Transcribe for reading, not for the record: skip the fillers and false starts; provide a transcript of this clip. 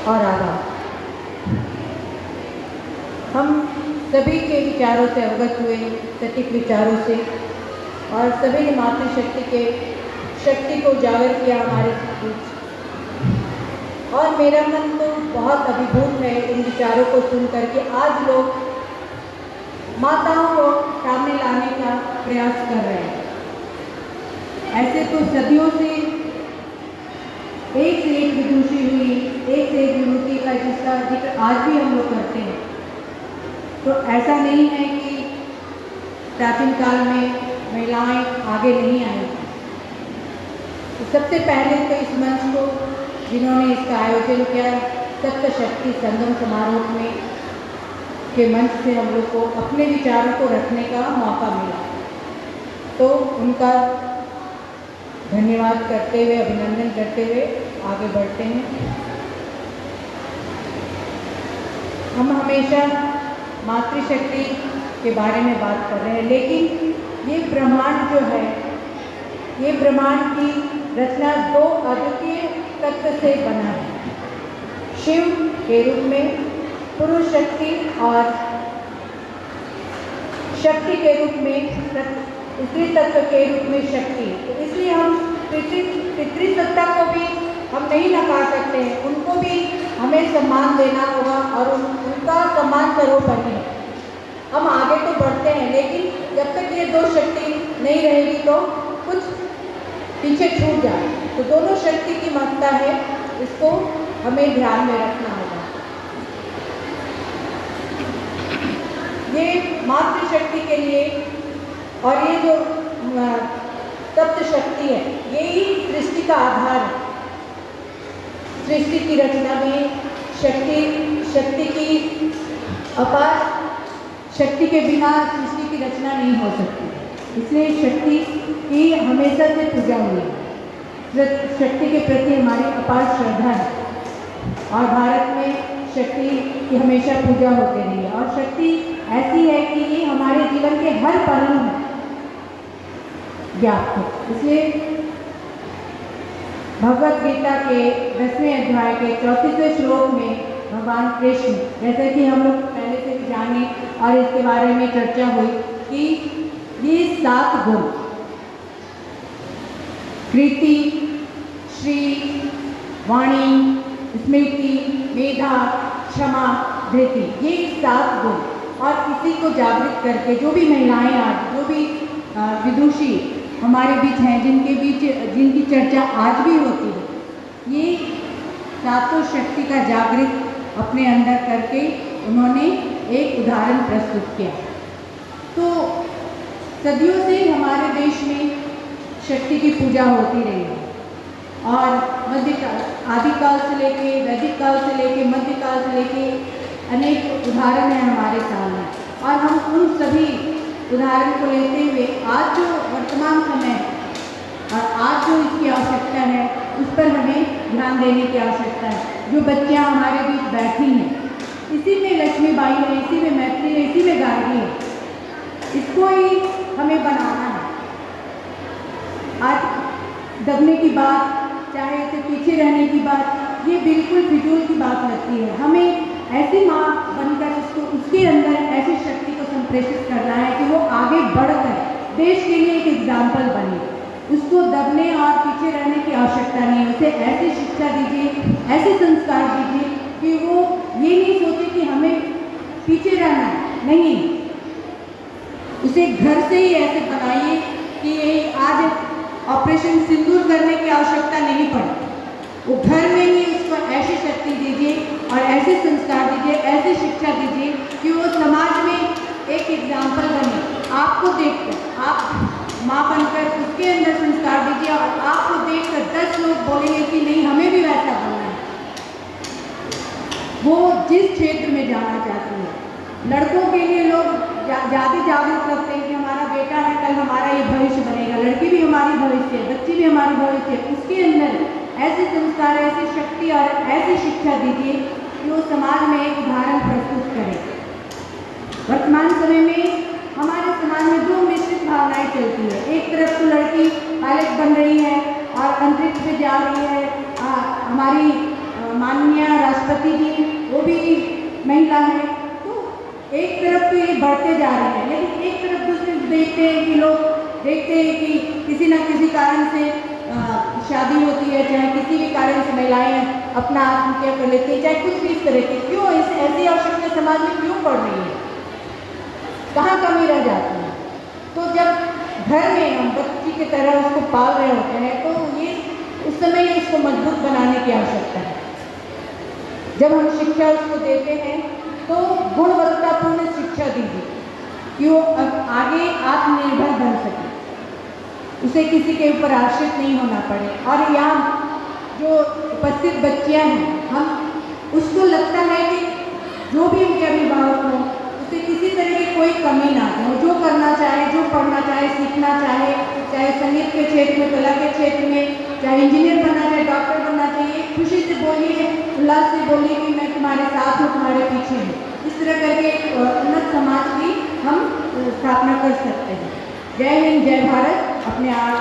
और आदाब। हम सभी के विचारों से अवगत हुए, सटीक विचारों से, और सभी ने मातृशक्ति के शक्ति को उजागर किया हमारे बीच। और मेरा मन तो बहुत अभिभूत है इन विचारों को सुनकर कि आज लोग माताओं को सामने लाने का प्रयास कर रहे हैं। ऐसे तो सदियों से एक से एक विदुषी हुई, एक से एक विभूति का जिसका जिक्र आज भी हम लोग करते हैं। तो ऐसा नहीं है कि प्राचीन काल में महिलाएं आगे नहीं आई। तो सबसे पहले तो इस मंच को जिन्होंने इसका आयोजन किया, सप्तशक्ति संगम समारोह में के मंच से हम लोग को अपने विचारों को रखने का मौका मिला, तो उनका धन्यवाद करते हुए, अभिनंदन करते हुए आगे बढ़ते हैं। हम हमेशा मातृशक्ति के बारे में बात कर रहे हैं, लेकिन ये ब्रह्मांड जो है, ये ब्रह्मांड की रचना दो अद्वितीय तत्व से बना है। शिव के रूप में पुरुष शक्ति और शक्ति के रूप में स्त्री तत्व के रूप में शक्ति। तो इसलिए हम पितृसत्ता को भी हम नहीं नकार सकते हैं, उनको भी हमें सम्मान देना होगा और उनका सम्मान सर्वोपरि है। हम आगे तो बढ़ते हैं, लेकिन जब तक ये दो शक्ति नहीं रहेगी तो कुछ पीछे छूट जाए। तो दोनों शक्ति की महत्ता है, इसको हमें ध्यान में रखना होगा। ये मातृशक्ति के लिए और ये जो सप्त शक्ति है, यही सृष्टि का आधार है। सृष्टि की रचना में शक्ति की अपार शक्ति के बिना सृष्टि की रचना नहीं हो सकती। इसलिए शक्ति की हमेशा से पूजा हुई है। शक्ति के प्रति हमारी अपार श्रद्धा है और भारत में शक्ति की हमेशा पूजा होती रही है। और शक्ति ऐसी है कि ये हमारे जीवन के हर पहलू में व्याप्त है। इसलिए भगवत गीता के 10वें अध्याय के 34वें श्लोक में भगवान कृष्ण, जैसे कि हम लोग पहले से भी जाने और इसके बारे में चर्चा हुई कि ये 7 गुण कृति, श्री, वाणी, स्मृति, मेधा, क्षमा, धृति, ये 7 गुण, और इसी को जागृत करके जो भी महिलाएं आज, जो भी विदुषी हमारे बीच हैं, जिनकी चर्चा आज भी होती है, ये सातों शक्ति का जागृत अपने अंदर करके उन्होंने एक उदाहरण प्रस्तुत किया। तो सदियों से हमारे देश में शक्ति की पूजा होती रही है और आदिकाल से लेके, वैदिक काल से लेके, मध्यकाल से लेके अनेक उदाहरण हैं हमारे सामने। और हम उन सभी उदाहरण को लेते हुए आज जो वर्तमान समय है और आज जो इसकी आवश्यकता है, उस पर हमें ध्यान देने की आवश्यकता है। जो बच्चियां हमारे बीच बैठी हैं, इसी में लक्ष्मीबाई है, इसी में मैत्री है, इसी में गार्गी है, इसको ही हमें बनाना है। आज दबने की बात, चाहे इसे पीछे रहने की बात, ये बिल्कुल फिजूल की बात लगती है। हमें ऐसी माँ बनकर उसके अंदर ऐसी शक्ति को संप्रेषित करना है कि वो आगे बढ़कर देश के लिए एक एग्जाम्पल बने। उसको दबने और पीछे रहने की आवश्यकता नहीं है। उसे ऐसी शिक्षा दीजिए, ऐसे संस्कार दीजिए कि वो ये नहीं सोचे कि हमें पीछे रहना है, नहीं, उसे घर से ही ऐसे बनाइए कि आज ऑपरेशन सिंदूर करने की आवश्यकता नहीं पड़े। वो घर में ही उसको ऐसी शक्ति दीजिए और ऐसे संस्कार दीजिए, ऐसी शिक्षा दीजिए कि वो समाज में एक एग्जाम्पल बने। आपको देखकर, आप माँ बनकर उसके अंदर संस्कार दीजिए और आपको देखकर 10 लोग बोलेंगे कि नहीं, हमें भी वैसा बनना है। वो जिस क्षेत्र में जाना चाहती है, लड़कों के लिए लोग ज़्यादा जागरूक रखते हैं कि हमारा बेटा है, कल हमारा ये भविष्य बनेगा, लड़की भी हमारी भविष्य है, बच्ची भी हमारी भविष्य है। उसके अंदर ऐसे संस्कार, ऐसी शक्ति और ऐसी शिक्षा दीजिए कि वो समाज में एक उदाहरण प्रस्तुत करे। वर्तमान समय में हमारे समाज में जो मिश्रित भावनाएं चलती है, एक तरफ तो लड़की पायलट बन रही है और अंतरिक्ष पे जा रही है, हमारी माननीय राष्ट्रपति जी वो भी महिला है। तो एक तरफ तो ये बढ़ते जा रहे हैं, लेकिन एक तरफ दूसरे देखते हैं कि लोग देखते हैं कि किसी न किसी कारण से शादी होती है, चाहे किसी भी कारण से महिलाएं अपना आत्महत्या कर लेती हैं, चाहे कुछ भी इस तरह की, क्यों ऐसी आवश्यकता समाज में क्यों पड़ रही है, कहाँ कमी रह जाती है। तो जब घर में हम बच्ची की तरह उसको पाल रहे होते हैं तो ये उस समय इसको मजबूत बनाने की आवश्यकता है। जब हम शिक्षा उसको देते हैं तो गुणवत्तापूर्ण शिक्षा दीजिए कि वो आगे आत्मनिर्भर बन सके, उसे किसी के ऊपर आश्रित नहीं होना पड़े। और यहाँ जो उपस्थित बच्चियाँ हैं, हम उसको लगता है कि जो भी उनके अभिभावक हों उसे किसी तरह की कोई कमी ना हो, जो करना चाहे, जो पढ़ना चाहे, सीखना चाहे, चाहे संगीत के क्षेत्र में, कला के क्षेत्र में, चाहे इंजीनियर बनना चाहे, डॉक्टर बनना चाहिए, खुशी से बोलिए, उल्लास से बोलिए कि मैं तुम्हारे साथ हूँ, तुम्हारे पीछे हूँ। इस तरह करके एक उन्नत समाज की हम स्थापना कर सकते हैं। जय हिंद, जय भारत। अपने आप